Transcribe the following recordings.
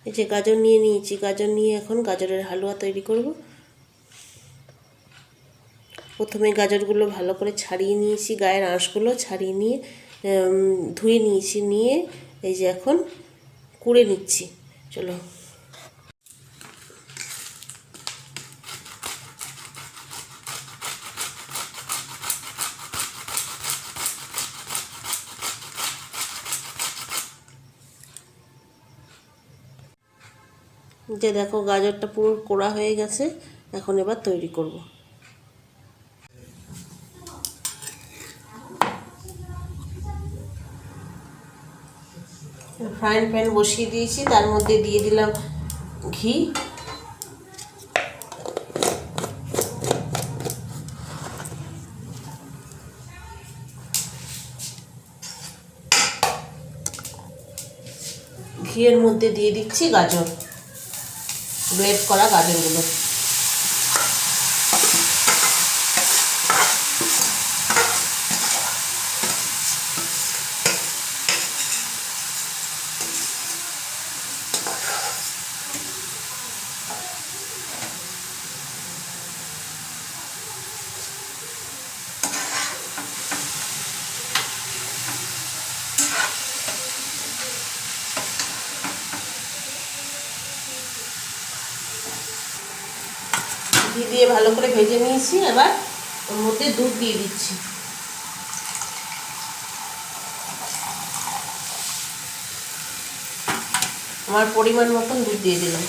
এই যে গাজর নিয়ে নিয়েছি, গাজর নিয়ে এখন গাজরের হালুয়া তৈরি করব। প্রথমে গাজরগুলো ভালো করে ছাড়িয়ে নিয়েছি, গায়ের আঁশগুলো ছাড়িয়ে নিয়ে ধুয়ে নিয়েছি, নিয়ে এই যে এখন কুড়ে নিচ্ছি। চলো যে দেখো গাজরটা পুরো কোড়া হয়ে গেছে, এখন এবার তৈরি করব। ফ্রাইং প্যান বসিয়ে দিয়েছি, তার মধ্যে দিয়ে দিলাম ঘি। ঘিয়ের মধ্যে দিয়ে দিচ্ছি গাজর, গ্রেট করা গাজরগুলো। ঘি দিয়ে ভালো করে ভেজে নিয়েছি, এবার ওর মধ্যে দুধ দিয়ে দিচ্ছি। আমার পরিমাণ মতন দুধ দিয়ে দিলাম।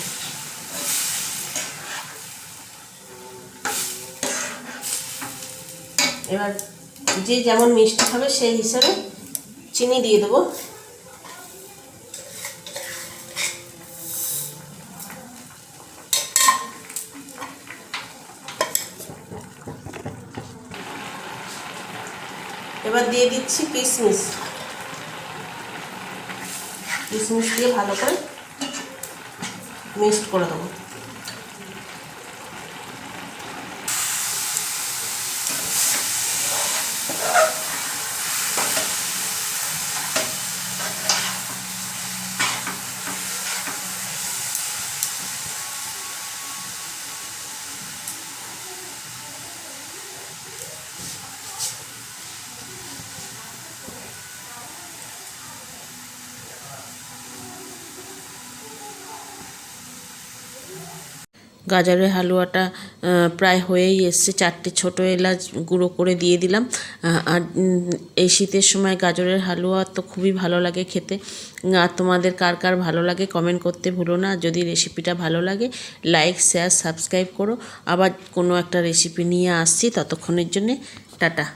এবার যে যেমন মিষ্টি খাবে সেই হিসাবে চিনি দিয়ে দেবো। এবার দিয়ে দিচ্ছি কিশমিশ। কিশমিশ দিয়ে ভালো করে মিক্সড করে দেবো। গাজরের হালুয়াটা প্রায় হয়েই এসছে। 4টে ছোটো এলাচ গুঁড়ো করে দিয়ে দিলাম। আর এই শীতের সময় গাজরের হালুয়া তো খুবই ভালো লাগে খেতে। আর তোমাদের কার কার ভালো লাগে কমেন্ট করতে ভুলো না। যদি রেসিপিটা ভালো লাগে লাইক শেয়ার সাবস্ক্রাইব করো। আবার কোনো একটা রেসিপি নিয়ে আসছি, ততক্ষণের জন্যে টাটা।